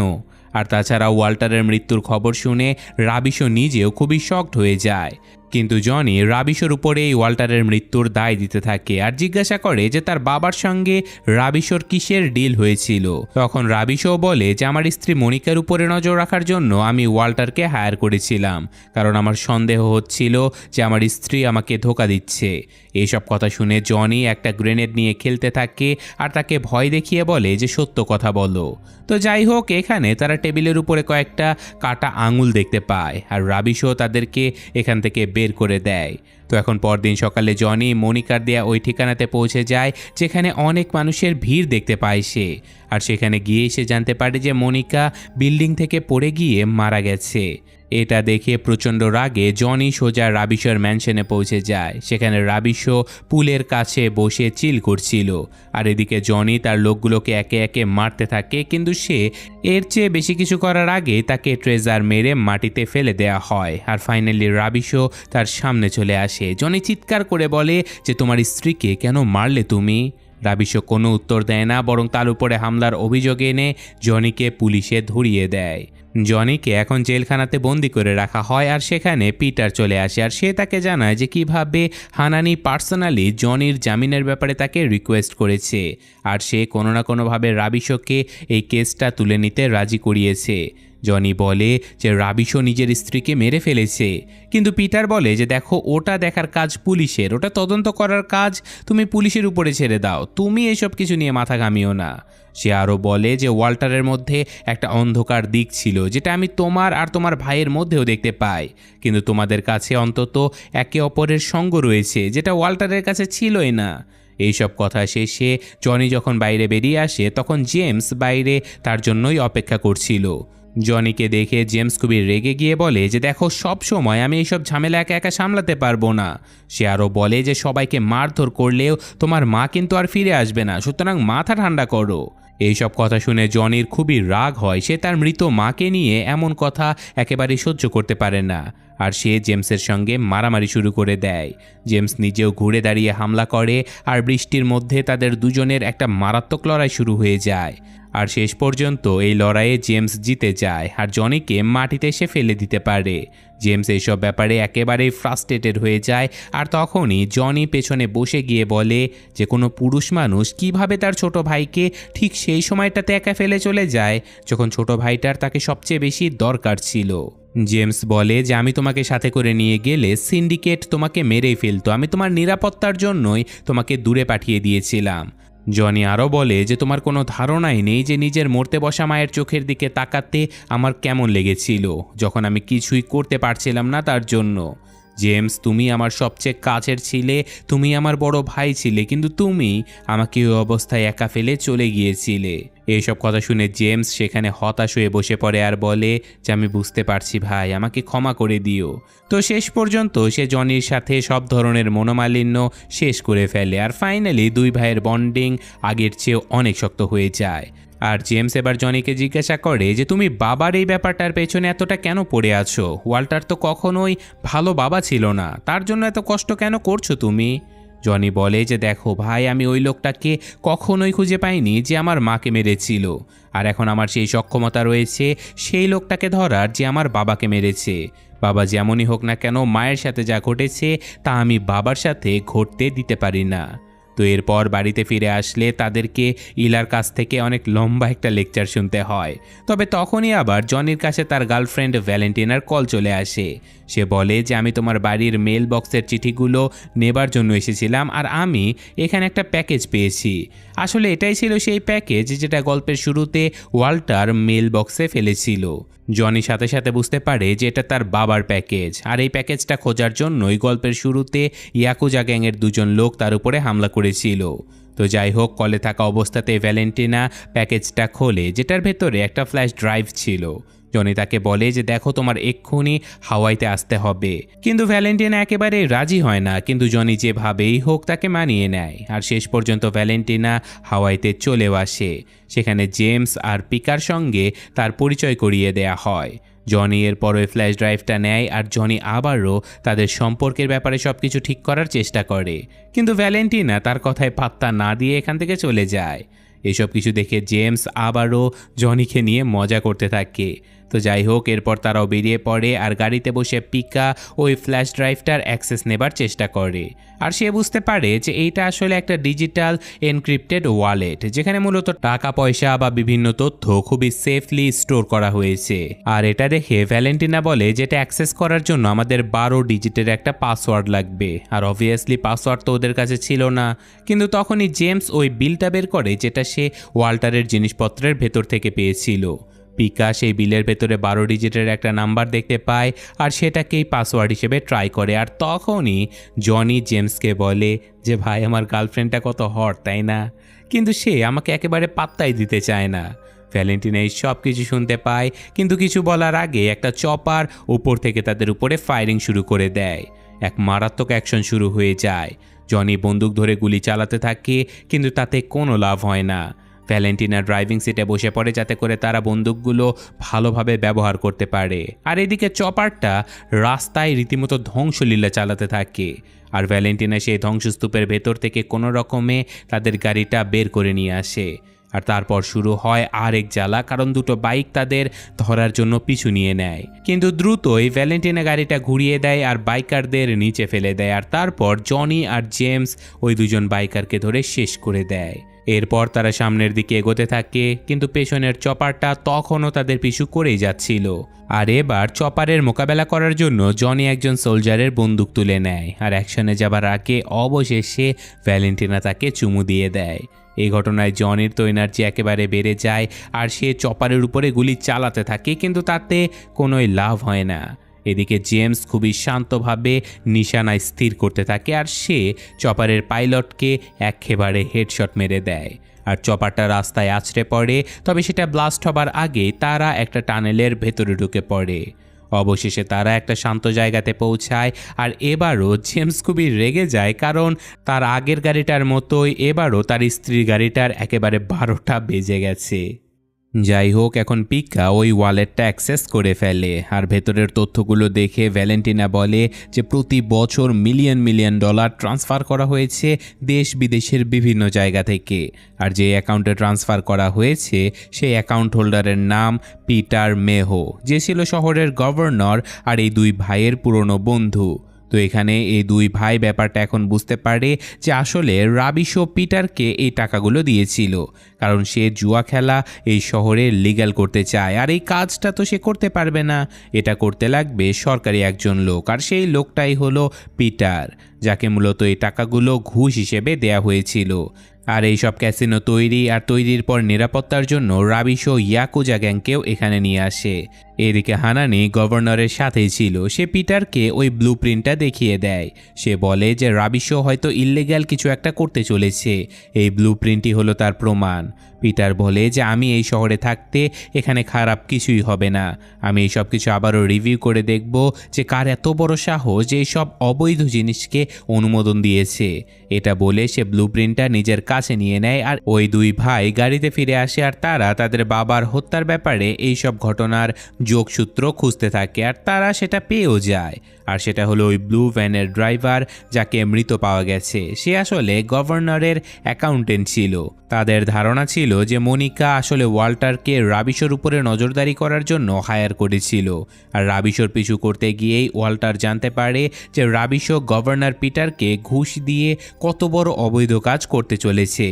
আর তাছাড়া ওয়াল্টারের মৃত্যুর খবর শুনে রাবিশো নিজেও খুবই শকড হয়ে যায়। কিন্তু জনি রাবিশোর উপরে এই ওয়াল্টারের মৃত্যুর দায় দিতে থাকে আর জিজ্ঞাসা করে যে তার বাবার সঙ্গে রাবিশোর কিসের ডিল হয়েছিল। তখন রাবিশো বলে যে আমার স্ত্রী মনিকার উপরে নজর রাখার জন্য আমি ওয়াল্টারকে হায়ার করেছিলাম, কারণ আমার সন্দেহ হচ্ছিল যে আমার স্ত্রী আমাকে ধোঁকা দিচ্ছে। এইসব কথা শুনে জনি একটা গ্রেনেড নিয়ে খেলতে থাকে আর তাকে ভয় দেখিয়ে বলে যে সত্য কথা বলো। তো যাই হোক, এখানে তারা টেবিলের উপরে কয়েকটা কাটা আঙুল দেখতে পায় আর রাবিশো তাদেরকে এখান থেকে বের করে দেয়। তো এখন পরদিন সকালে জনি মনিকার দেয়া ওই ঠিকানাতে পৌঁছে যায় যেখানে অনেক মানুষের ভিড় দেখতে পায় সে। আর সেখানে গিয়ে সে জানতে পারে যে মনিকা বিল্ডিং থেকে পড়ে গিয়ে মারা গেছে। এটা দেখে প্রচণ্ড রাগে জনি সোজা রাবিশোর ম্যানশনে পৌঁছে যায়। সেখানে রাবিশো পুলের কাছে বসে চিল করছিল আর এদিকে জনি তার লোকগুলোকে একে একে মারতে থাকে, কিন্তু সে এর চেয়ে বেশি কিছু করার আগে তাকে ট্রেজার মেরে মাটিতে ফেলে দেয়া হয়। আর ফাইনালি রাবিশো তার সামনে চলে আসে। জনি চিৎকার করে বলে যে তোমার স্ত্রীকে কেন মারলে তুমি? রাবিশো কোনো উত্তর দেয় না, বরং তার উপরে হামলার অভিযোগ এনে জনিকে পুলিশে ধরিয়ে দেয়। জনিকে এখন জেলখানাতে বন্দি করে রাখা হয় আর সেখানে পিটার চলে আসে আর সে তাকে জানায় যে কিভাবে হানানি পার্সোনালি জনির জামিনের ব্যাপারে তাকে রিকোয়েস্ট করেছে আর সে কোনো না কোনোভাবে রাবিশোকে এই কেসটা তুলে নিতে রাজি করিয়েছে। জনি বলে যে রাবিশো নিজের স্ত্রীকে মেরে ফেলেছে, কিন্তু পিটার বলে যে দেখো, ওটা দেখার কাজ পুলিশের, ওটা তদন্ত করার কাজ তুমি পুলিশের উপরে ছেড়ে দাও, তুমি এসব কিছু নিয়ে মাথা ঘামিও না। সে আরও বলে যে ওয়াল্টারের মধ্যে একটা অন্ধকার দিক ছিল যেটা আমি তোমার আর তোমার ভাইয়ের মধ্যেও দেখতে পাই, কিন্তু তোমাদের কাছে অন্তত একে অপরের সঙ্গ রয়েছে যেটা ওয়াল্টারের কাছে ছিলই না। এইসব কথা শেষে জনি যখন বাইরে বেরিয়ে আসে তখন জেমস বাইরে তার জন্যই অপেক্ষা করছিল। জনিকে দেখে জেমস খুবই রেগে গিয়ে বলে যে দেখো, সব সময় আমি এইসব ঝামেলা একা একা সামলাতে পারবো না। সে আরও বলে যে সবাইকে মারধর করলেও তোমার মা কিন্তু আর ফিরে আসবে না, সুতরাং মাথা ঠান্ডা করো। এইসব কথা শুনে জনির খুবই রাগ হয়। সে তার মৃত মাকে নিয়ে এমন কথা একেবারেই সহ্য করতে পারে না আর সে জেমসের সঙ্গে মারামারি শুরু করে দেয়। জেমস নিজেও ঘুরে দাঁড়িয়ে হামলা করে আর বৃষ্টির মধ্যে তাদের দুজনের একটা মারাত্মক লড়াই শুরু হয়ে যায়। আর শেষ পর্যন্ত এই লড়াইয়ে জেমস জিতে যায় আর জনিকে মাটিতে এসে ফেলে দিতে পারে। জেমস এইসব ব্যাপারে একেবারেই ফ্রাস্ট্রেটেড হয়ে যায় আর তখনই জনি পেছনে বসে গিয়ে বলে যে কোনো পুরুষ মানুষ কিভাবে তার ছোট ভাইকে ঠিক সেই সময়টাতে একা ফেলে চলে যায় যখন ছোট ভাইটার তাকে সবচেয়ে বেশি দরকার ছিল। জেমস বলে যে আমি তোমাকে সাথে করে নিয়ে গেলে সিন্ডিকেট তোমাকে মেরেই ফেলতো, আমি তোমার নিরাপত্তার জন্যই তোমাকে দূরে পাঠিয়ে দিয়েছিলাম। জনি আরও বলে যে তোমার কোনো ধারণাই নেই যে নিজের মরতে বসা মায়ের চোখের দিকে তাকাতে আমার কেমন লেগেছিল যখন আমি কিছুই করতে পারছিলাম না তার জন্য। জেমস, তুমি আমার সবচেয়ে কাছের ছিলে, তুমি আমার বড় ভাই ছিলে, কিন্তু তুমি আমাকে ওই অবস্থায় একা ফেলে চলে গিয়েছিলে। এইসব কথা শুনে জেমস সেখানে হতাশ হয়ে বসে পড়ে আর বলে যে আমি বুঝতে পারছি ভাই, আমাকে ক্ষমা করে দিও। তো শেষ পর্যন্ত সে জনির সাথে সব ধরনের মনোমালিন্য শেষ করে ফেলে আর ফাইনালি দুই ভাইয়ের বন্ডিং আগের চেয়েও অনেক শক্ত হয়ে যায়। আর জেমস এবার জনিকে জিজ্ঞাসা করে যে তুমি বাবার এই ব্যাপারটার পেছনে এতটা কেন পড়ে আছো? ওয়াল্টার তো কখনোই ভালো বাবা ছিল না, তার জন্য এত কষ্ট কেন করছো তুমি? জনি বলে যে দেখো ভাই, আমি ওই লোকটাকে কখনোই খুঁজে পাইনি যে আমার মাকে মেরেছিল, আর এখন আমার সেই সক্ষমতা রয়েছে সেই লোকটাকে ধরার যে আমার বাবাকে মেরেছে। বাবা যেমনই হোক না কেন, মায়ের সাথে যা ঘটেছে তা আমি বাবার সাথে ঘটতে দিতে পারি না। তো এরপর বাড়িতে ফিরে আসলে তাদেরকে ইলার কাছ থেকে অনেক লম্বা একটা লেকচার শুনতে হয়। তবে তখনই আবার জনির কাছে তার গার্লফ্রেন্ড ভ্যালেন্টিনার কল চলে আসে। সে বলে যে আমি তোমার বাড়ির মেল বক্সের চিঠিগুলো নেবার জন্য এসেছিলাম আর আমি এখানে একটা প্যাকেজ পেয়েছি। আসলে এটাই ছিল সেই প্যাকেজ যেটা গল্পের শুরুতে ওয়াল্টার মেল বক্সে ফেলেছিল। জনি সাথে সাথে বুঝতে পারে যে এটা তার বাবার প্যাকেজ, আর এই প্যাকেজটা খোঁজার জন্যই গল্পের শুরুতে ইয়াকুজা গ্যাংয়ের দুজন লোক তার উপরে হামলা করেছিল। তো যাই হোক, কলে থাকা অবস্থাতে ভ্যালেন্টিনা প্যাকেজটা খোলে যেটার ভেতরে একটা ফ্ল্যাশ ড্রাইভ ছিল। জনি তাকে বলে যে দেখো, তোমার এক্ষুনি হাওয়াইতে আসতে হবে, কিন্তু ভ্যালেন্টিনা একেবারে রাজি হয় না, কিন্তু জনি যেভাবেই হোক তাকে মানিয়ে নেয়। আর শেষ পর্যন্ত ভ্যালেন্টিনা হাওয়াইতে চলেও আসে। সেখানে জেমস আর পিকার সঙ্গে তার পরিচয় করিয়ে দেয়া হয়। জনি এরপর ওই ফ্ল্যাশ ড্রাইভটা নেয় আর জনি আবারও তাদের সম্পর্কের ব্যাপারে সব কিছু ঠিক করার চেষ্টা করে, কিন্তু ভ্যালেন্টিনা তার কথায় পাত্তা না দিয়ে এখান থেকে চলে যায়। এসব কিছু দেখে জেমস আবারও জনিকে নিয়ে মজা করতে থাকে। তো যাই হোক, এরপর তারাও বেরিয়ে পড়ে আর গাড়িতে বসে পিকা ওই ফ্ল্যাশ ড্রাইভটার অ্যাক্সেস নেবার চেষ্টা করে। আর সে বুঝতে পারে যে এইটা আসলে একটা ডিজিটাল এনক্রিপ্টেড ওয়ালেট, যেখানে মূলত টাকা পয়সা বা বিভিন্ন তথ্য খুবই সেফলি স্টোর করা হয়েছে। আর এটা দেখে ভ্যালেন্টিনা বলে যেটা অ্যাক্সেস করার জন্য আমাদের 12 ডিজিটের একটা পাসওয়ার্ড লাগবে। আর অবভিয়াসলি পাসওয়ার্ড তো ওদের কাছে ছিল না। কিন্তু তখনই জেমস ওই বিলটা বের করে যেটা সে ওয়াল্টারের জিনিসপত্রের ভেতর থেকে পেয়েছিল। পিকা সেই বিলের ভেতরে 12 ডিজিটের একটা নাম্বার দেখতে পায় আর সেটাকেই পাসওয়ার্ড হিসেবে ট্রাই করে। আর তখনই জনি জেমসকে বলে যে ভাই, আমার গার্লফ্রেন্ডটা কত হট তাই না, কিন্তু সে আমাকে একেবারে পাত্তাই দিতে চায় না। ভ্যালেন্টিনা এই সব কিছু শুনতে পায়, কিন্তু কিছু বলার আগে একটা চপার উপর থেকে তাদের উপরে ফায়ারিং শুরু করে দেয়। এক মারাত্মক অ্যাকশন শুরু হয়ে যায়। জনি বন্দুক ধরে গুলি চালাতে থাকে, কিন্তু তাতে কোনো লাভ হয় না। ভ্যালেন্টিনা ড্রাইভিং সিটে বসে পড়ে যাতে করে তারা বন্দুকগুলো ভালোভাবে ব্যবহার করতে পারে। আর এদিকে চপারটা রাস্তায় রীতিমতো ধ্বংসলীলা চালাতে থাকে। আর ভ্যালেন্টিনা সেই ধ্বংসস্তূপের ভেতর থেকে কোনো রকমে তাদের গাড়িটা বের করে নিয়ে আসে। আর তারপর শুরু হয় আরেক জ্বালা, কারণ দুটো বাইক তাদের ধরার জন্য পিছু নিয়ে নেয়। কিন্তু দ্রুতই ভ্যালেন্টিনা গাড়িটা ঘুরিয়ে দেয় আর বাইকারদের নিচে ফেলে দেয়। আর তারপর জনি আর জেমস ওই দুজন বাইকারকে ধরে শেষ করে দেয়। এরপর তারা সামনের দিকে এগোতে থাকে, কিন্তু পেছনের চপারটা তখনও তাদের পিছু করেই যাচ্ছিল। আর এবার চপারের মোকাবেলা করার জন্য জনি একজন সোলজারের বন্দুক তুলে নেয়। আর অ্যাকশনে যাবার আগে অবশেষে ভ্যালেন্টিনা তাকে চুমু দিয়ে দেয়। এই ঘটনায় জনির তো এনার্জি একেবারে বেড়ে যায় আর সে চপারের উপরে গুলি চালাতে থাকে, কিন্তু তাতে কোনোই লাভ হয় না। এদিকে জেমস খুবই শান্তভাবে নিশানায় স্থির করতে থাকে আর সে চপারের পাইলটকে একেবারে হেডশট মেরে দেয়। আর চপারটা রাস্তায় আছড়ে পড়ে, তবে সেটা ব্লাস্ট হবার আগে তারা একটা টানেলের ভেতরে ঢুকে পড়ে। অবশেষে তারা একটা শান্ত জায়গাতে পৌঁছায়। আর এবারও জেমস খুবই রেগে যায়, কারণ তার আগের গাড়িটার মতোই এবারও তার স্ত্রীর গাড়িটার একেবারে 12টা বেজে গেছে। যাই হোক, এখন পিকা ওই ওয়ালেটটা অ্যাক্সেস করে ফেলে। আর ভেতরের তথ্যগুলো দেখে ভ্যালেন্টিনা বলে যে প্রতি বছর মিলিয়ন মিলিয়ন ডলার ট্রান্সফার করা হয়েছে দেশ বিদেশের বিভিন্ন জায়গা থেকে। আর যে অ্যাকাউন্টে ট্রান্সফার করা হয়েছে সেই অ্যাকাউন্ট হোল্ডারের নাম পিটার মেহো, যে ছিল শহরের গভর্নর আর এই দুই ভাইয়ের পুরনো বন্ধু। তো এখানে এই দুই ভাই ব্যাপারটা এখন বুঝতে পারে যে আসলে রাবিশো পিটারকে এই টাকাগুলো দিয়েছিল, কারণ সে জুয়া খেলা এই শহরে লিগ্যাল করতে চায়। আর এই কাজটা তো সে করতে পারবে না, এটা করতে লাগবে সরকারি একজন লোক। আর সেই লোকটাই হলো পিটার, যাকে মূলত এই টাকাগুলো ঘুষ হিসেবে দেয়া হয়েছিল। আর এই সব ক্যাসিনো তৈরির পর নিরাপত্তার জন্য রাবিশো ইয়াকুজা গ্যাংকেও এখানে নিয়ে আসে। এদিকে হানানি গভর্নরের সাথেই ছিল। সে পিটারকে ওই ব্লু প্রিন্টটা দেখিয়ে দেয়। সে বলে যে রাবিশো হয়তো ইল্লিগ্যাল কিছু একটা করতে চলেছে, এই ব্লু প্রিন্টই হলো তার প্রমাণ। পিটার বলে যে আমি এই শহরে থাকতে এখানে খারাপ কিছুই হবে না, আমি এই সব কিছু আবারও রিভিউ করে দেখব যে কার এত বড় সাহস যে সব অবৈধ জিনিসকে অনুমোদন দিয়েছে। এটা বলে সে ব্লু প্রিন্টটা নিজের কাছে নিয়ে নেয়। আর ওই দুই ভাই গাড়িতে ফিরে আসে আর তারা তাদের বাবার হত্যার ব্যাপারে এই সব ঘটনার যোগসূত্র খুঁজতে থাকে। আর তারা সেটা পেয়েও যায়। আর সেটা হলো ওই ব্লু ভ্যানের ড্রাইভার, যাকে মৃত পাওয়া গেছে। সে আসলে গভর্নরের অ্যাকাউন্টেন্ট ছিল। তাদের ধারণা ছিল যে মনিকা আসলে ওয়াল্টারকে রাবিশোর উপরে নজরদারি করার জন্য হায়ার করেছিল। আর রাবিশোর পিছু করতে গিয়েই ওয়াল্টার জানতে পারে যে রাবিশো গভর্নর পিটারকে ঘুষ দিয়ে কত বড় অবৈধ কাজ করতে চলেছে।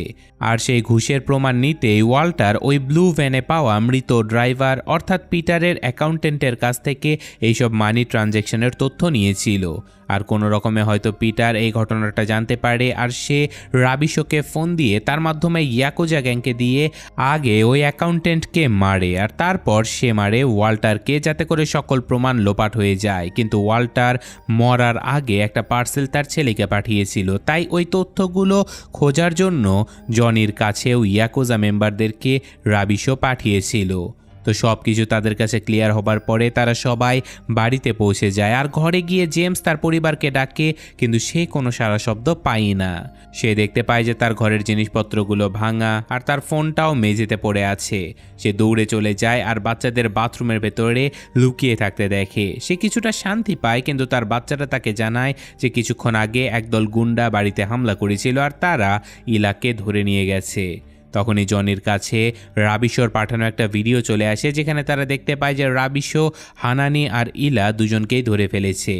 আর সেই ঘুষের প্রমাণ নিতেই ওয়াল্টার ওই ব্লু ভ্যানে পাওয়া মৃত ড্রাইভার অর্থাৎ পিটারের অ্যাকাউন্টেন্টের কাছ থেকে এইসব মানি ট্রানজ্যাকশনের তথ্য নিয়েছিল। আর কোনো রকমে হয়তো পিটার এই ঘটনাটা জানতে পারে আর সে রাবিশোকে ফোন দিয়ে তার মাধ্যমে ইয়াকুজা গ্যাংকে দিয়ে আগে ওই অ্যাকাউন্টেন্টকে মারে। আর তারপর সে মারে ওয়াল্টারকে, যাতে করে সকল প্রমাণ লোপাট হয়ে যায়। কিন্তু ওয়াল্টার মরার আগে একটা পার্সেল তার ছেলেকে পাঠিয়েছিল, তাই ওই তথ্যগুলো খোঁজার জন্য জনির কাছেও ইয়াকুজা মেম্বারদেরকে রাবিশো পাঠিয়েছিল। তো সব কিছু তাদের কাছে ক্লিয়ার হবার পরে তারা সবাই বাড়িতে পৌঁছে যায়। আর ঘরে গিয়ে জেমস তার পরিবারকে ডাকে, কিন্তু সে কোনো সাড়া শব্দ পায় না। সে দেখতে পায় যে তার ঘরের জিনিসপত্রগুলো ভাঙা আর তার ফোনটাও মেঝেতে পড়ে আছে। সে দৌড়ে চলে যায় আর বাচ্চাদের বাথরুমের ভেতরে লুকিয়ে থাকতে দেখে। সে কিছুটা শান্তি পায়, কিন্তু তার বাচ্চাটা তাকে জানায় যে কিছুক্ষণ আগে একদল গুন্ডা বাড়িতে হামলা করেছিল আর তারা ইলাকে ধরে নিয়ে গেছে। তখনই জনির কাছে রাবিশোর পাঠানো একটা ভিডিও চলে আসে, যেখানে তারা দেখতে পায় যে রাবিশো, হানানি আর ইলা দুজনকেই ধরে ফেলেছে।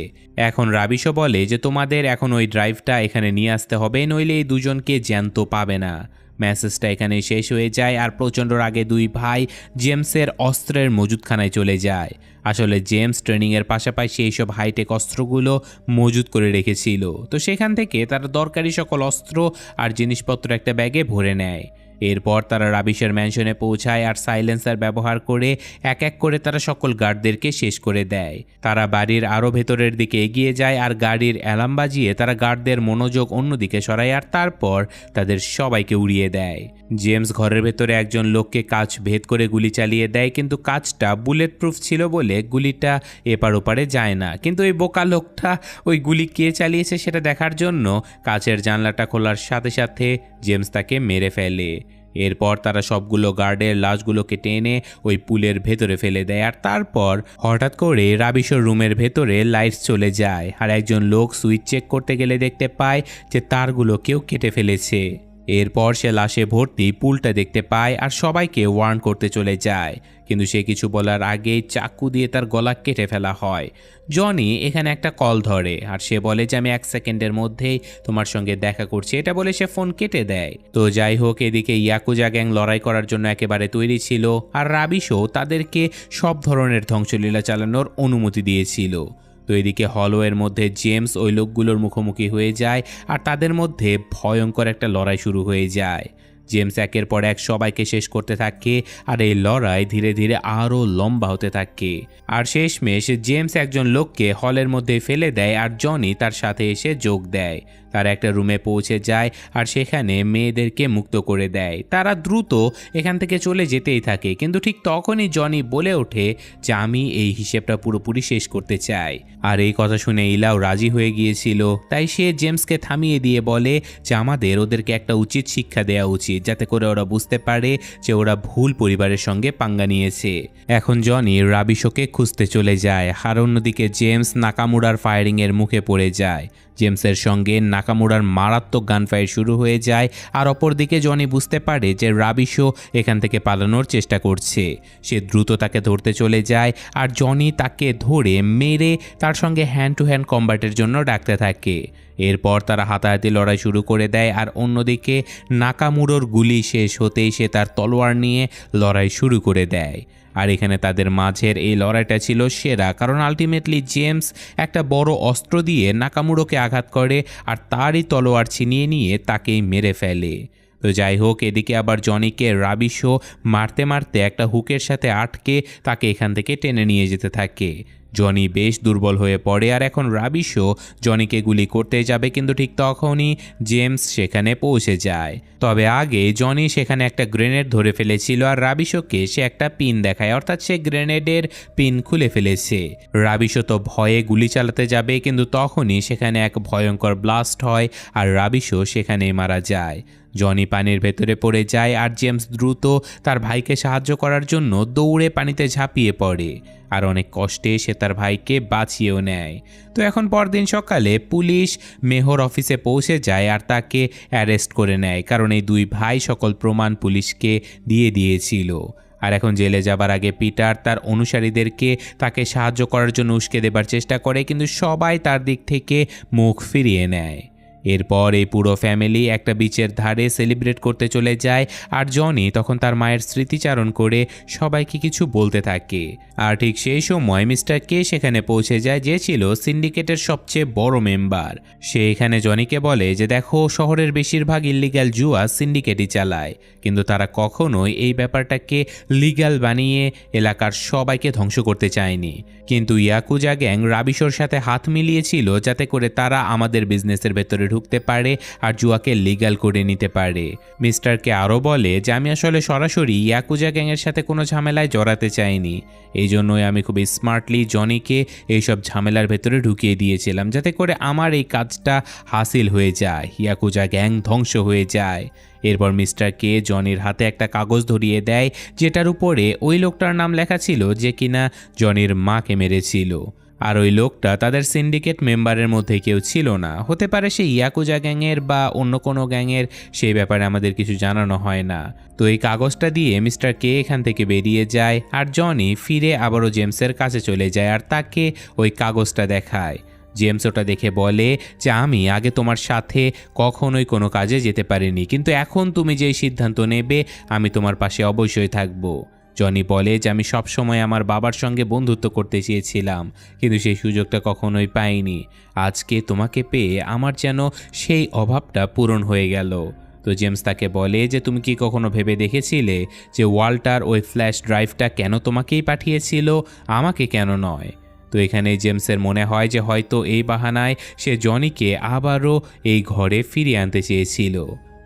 এখন রাবিশো বলে যে তোমাদের এখন ওই ড্রাইভটা এখানে নিয়ে আসতে হবে, নইলে এই দুজনকে জ্যান্ত পাবে না। মেসেজটা এখানে শেষ হয়ে যায় আর প্রচণ্ড রাগে দুই ভাই জেমসের অস্ত্রের মজুদখানায় চলে যায়। আসলে জেমস ট্রেনিংয়ের পাশাপাশি এইসব হাইটেক অস্ত্রগুলো মজুদ করে রেখেছিল, তো সেখান থেকে তারা দরকারি সকল অস্ত্র আর জিনিসপত্র একটা ব্যাগে ভরে নেয়। এরপর তারা রাবিশের ম্যানশনে পৌঁছায় আর সাইলেন্সার ব্যবহার করে এক এক করে তারা সকল গার্ডদেরকে শেষ করে দেয়। তারা বাড়ির আরও ভেতরের দিকে এগিয়ে যায় আর গাড়ির অ্যালার্ম বাজিয়ে তারা গার্ডদের মনোযোগ অন্যদিকে সরায় আর তারপর তাদের সবাইকে উড়িয়ে দেয়। জেমস ঘরের ভেতরে একজন লোককে কাঁচ ভেদ করে গুলি চালিয়ে দেয়, কিন্তু কাঁচটা বুলেট প্রুফ ছিল বলে গুলিটা এপার ওপারে যায় না। কিন্তু ওই বোকা লোকটা ওই গুলি কে চালিয়েছে সেটা দেখার জন্য কাঁচের জানলাটা খোলার সাথে সাথে জেমস তাকে মেরে ফেলে। এরপর তারা সবগুলো গার্ডের লাশগুলোকে টেনে ওই পুলের ভেতরে ফেলে দেয় আর তারপর হঠাৎ করে রাবিশোর রুমের ভেতরে লাইটস চলে যায় আর একজন লোক সুইচ চেক করতে গেলে দেখতে পায় যে তারগুলো কেউ কেটে ফেলেছে। এরপর সে লাশে ভর্তি পুলটা দেখতে পায় আর সবাইকে ওয়ার্ন করতে চলে যায়, কিন্তু সে কিছু বলার আগেই চাকু দিয়ে তার গলা কেটে ফেলা হয়। জনি এখানে একটা কল ধরে আর সে বলে যে আমি 1 সেকেন্ডের মধ্যেই তোমার সঙ্গে দেখা করছি, এটা বলে সে ফোন কেটে দেয়। তো যাই হোক, এদিকে ইয়াকুজা গ্যাং লড়াই করার জন্য একেবারে তৈরি ছিল আর রাবিশও তাদেরকে সব ধরনের ধ্বংসলীলা চালানোর অনুমতি দিয়েছিল। তো এদিকে হলওয়ের মধ্যে জেমস ওই লোকগুলোর মুখোমুখি হয়ে যায় আর তাদের মধ্যে ভয়ঙ্কর একটা লড়াই শুরু হয়ে যায়। জেমস একের পর এক সবাইকে শেষ করতে থাকে আর এই লড়াই ধীরে ধীরে আরও লম্বা হতে থাকে। আর শেষমেশ জেমস একজন লোককে হলের মধ্যে ফেলে দেয় আর জনি তার সাথে এসে যোগ দেয়। তারা একটা রুমে পৌঁছে যায় আর সেখানে মেয়েদেরকে মুক্ত করে দেয়। তারা দ্রুত এখান থেকে চলে যেতেই থাকে, কিন্তু ঠিক তখনই জনি বলে ওঠে যে আমি এই হিসেবটা পুরোপুরি শেষ করতে চাই। আর এই কথা শুনে ইলাও রাজি হয়ে গিয়েছিল, তাই সে জেমসকে থামিয়ে দিয়ে বলে যে আমাদের ওদেরকে একটা উচিত শিক্ষা দেওয়া উচিত, যাতে করে ওরা বুঝতে পারে যে ওরা ভুল পরিবারের সঙ্গে পাঙ্গা নিয়েছে। এখন জনি রাবিশোকে খুঁজতে চলে যায় আর অন্যদিকে জেমস নাকামুরার ফায়ারিংয়ের মুখে পড়ে যায়। জেমসের সঙ্গে নাকামুরার মারাত্মক গানফায়ার শুরু হয়ে যায় আর অপরদিকে জনি বুঝতে পারে যে রাবিশো এখান থেকে পালানোর চেষ্টা করছে। সে দ্রুত তাকে ধরতে চলে যায় আর জনি তাকে ধরে মেরে তার সঙ্গে হ্যান্ড টু হ্যান্ড কম্ব্যাটের জন্য ডাকতে থাকে। এরপর তারা হাতাহাতি লড়াই শুরু করে দেয় আর অন্যদিকে নাকামুরোর গুলি শেষ হতেই সে তার তলোয়ার নিয়ে লড়াই শুরু করে দেয়। আর এখানে তাদের মাঝের এই লড়াইটা ছিল সেরা, কারণ আলটিমেটলি জেমস একটা বড় অস্ত্র দিয়ে নাকামুরোকে আঘাত করে আর তারই তলোয়ার ছিনিয়ে নিয়ে তাকেই মেরে ফেলে। তো যাই হোক, এদিকে আবার জনিকে রাবিশো মারতে মারতে একটা হুকের সাথে আটকে তাকে এখান থেকে টেনে নিয়ে যেতে থাকে। জনি বেশ দুর্বল হয়ে পড়ে আর এখন রাবিশো জনিকে গুলি করতে যাবে, কিন্তু ঠিক তখনই জেমস সেখানে পৌঁছে যায়। তবে আগে জনি সেখানে একটা গ্রেনেড ধরে ফেলেছিল আর রাবিশোকে সে একটা পিন দেখায়, অর্থাৎ সে গ্রেনেডের পিন খুলে ফেলেছে। রাবিশো তো ভয়ে গুলি চালাতে যাবে, কিন্তু তখনই সেখানে এক ভয়ঙ্কর ব্লাস্ট হয় আর রাবিশো সেখানেই মারা যায়। জনি পানির ভেতরে পড়ে যায় আর জেমস দ্রুত তার ভাইকে সাহায্য করার জন্য দৌড়ে পানিতে ঝাঁপিয়ে পড়ে আর অনেক কষ্টে সে তার ভাইকে বাঁচিয়েও নেয়। তো এখন পরদিন সকালে পুলিশ মেহর অফিসে পৌঁছে যায় আর তাকে অ্যারেস্ট করে নেয়, কারণ এই দুই ভাই সকল প্রমাণ পুলিশকে দিয়ে দিয়েছিল। আর এখন জেলে যাবার আগে পিটার তার অনুসারীদেরকে তাকে সাহায্য করার জন্য উস্কে দেবার চেষ্টা করে, কিন্তু সবাই তার দিক থেকে মুখ ফিরিয়ে নেয়। এরপর এই পুরো ফ্যামিলি একটা বিচের ধারে সেলিব্রেট করতে চলে যায় আর জনি তখন তার মায়ের স্মৃতিচারণ করে সবাইকে কিছু বলতে থাকে। আর ঠিক সেই সময় মিস্টার কে সেখানে পৌঁছে যায়, যে ছিল সিন্ডিকেটের সবচেয়ে বড় মেম্বার। সে এখানে জনিকে বলে যে দেখো, শহরের বেশিরভাগ ইল্লিগাল জুয়া সিন্ডিকেটই চালায়, কিন্তু তারা কখনোই এই ব্যাপারটাকে লিগ্যাল বানিয়ে এলাকার সবাইকে ধ্বংস করতে চায়নি। কিন্তু ইয়াকুজা গ্যাং রাবিশোর সাথে হাত মিলিয়েছিল যাতে করে তারা আমাদের বিজনেসের ভেতরে ঢুকতে পারে আর জুয়াকে লিগ্যাল করে নিতে পারে। মিস্টারকে আরও বলে যে আমি আসলে সরাসরি ইয়াকুজা গ্যাংয়ের সাথে কোনো ঝামেলায় জড়াতে চাইনি, এই জন্যই আমি খুব স্মার্টলি জনিকে এইসব ঝামেলার ভেতরে ঢুকিয়ে দিয়েছিলাম যাতে করে আমার এই কাজটা হাসিল হয়ে যায়, ইয়াকুজা গ্যাং ধ্বংস হয়ে যায়। এরপর মিস্টার কে জনির হাতে একটা কাগজ ধরিয়ে দেয় যেটার উপরে ওই লোকটার নাম লেখা ছিল যে কিনা জনির মাকে মেরেছিল। আর ওই লোকটা তাদের সিন্ডিকেট মেম্বারের মধ্যে কেউ ছিল না, হতে পারে সে ইয়াকুজা গ্যাংয়ের বা অন্য কোনো গ্যাংয়ের, সেই ব্যাপারে আমাদের কিছু জানানো হয় না। তো এই কাগজটা দিয়ে মিস্টার কে এখান থেকে বেরিয়ে যায় আর জনি ফিরে আবারও জেমসের কাছে চলে যায় আর তাকে ওই কাগজটা দেখায়। জেমস ওটা দেখে বলে যে আমি আগে তোমার সাথে কখনোই কোনো কাজে যেতে পারিনি, কিন্তু এখন তুমি যেই সিদ্ধান্ত নেবে আমি তোমার পাশে অবশ্যই থাকবো। জনি বলে যে আমি সবসময় আমার বাবার সঙ্গে বন্ধুত্ব করতে চেয়েছিলাম, কিন্তু সেই সুযোগটা কখনোই পাইনি। আজকে তোমাকে পেয়ে আমার যেন সেই অভাবটা পূরণ হয়ে গেল। তো জেমস তাকে বলে যে তুমি কি কখনো ভেবে দেখেছিলে যে ওয়াল্টার ওই ফ্ল্যাশ ড্রাইভটা কেন তোমাকেই পাঠিয়েছিল, আমাকে কেন নয়? তো এখানে জেমসের মনে হয় যে হয়তো এই বাহানায় সে জনিকে আবারও এই ঘরে ফিরিয়ে আনতে চেয়েছিল।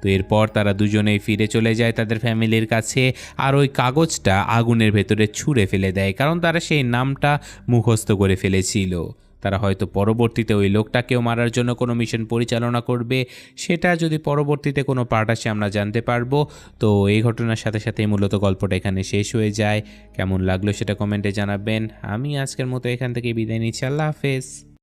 তো এরপর তারা দুজনেই ফিরে চলে যায় তাদের ফ্যামিলির কাছে আর ওই কাগজটা আগুনের ভেতরে ছুঁড়ে ফেলে দেয়, কারণ তারা সেই নামটা মুখস্থ করে ফেলেছিল। তারা হয়তো পরবর্তীতে ওই লোকটাকেও মারার জন্য কোনো মিশন পরিচালনা করবে, সেটা যদি পরবর্তীতে কোনো পার্ট আসে আমরা জানতে পারবো। তো এই ঘটনার সাথে সাথেই মূলত গল্পটা এখানে শেষ হয়ে যায়। কেমন লাগলো সেটা কমেন্টে জানাবেন। আমি আজকের মতো এখান থেকে বিদায় নিচ্ছি। আল্লাহ হাফেজ।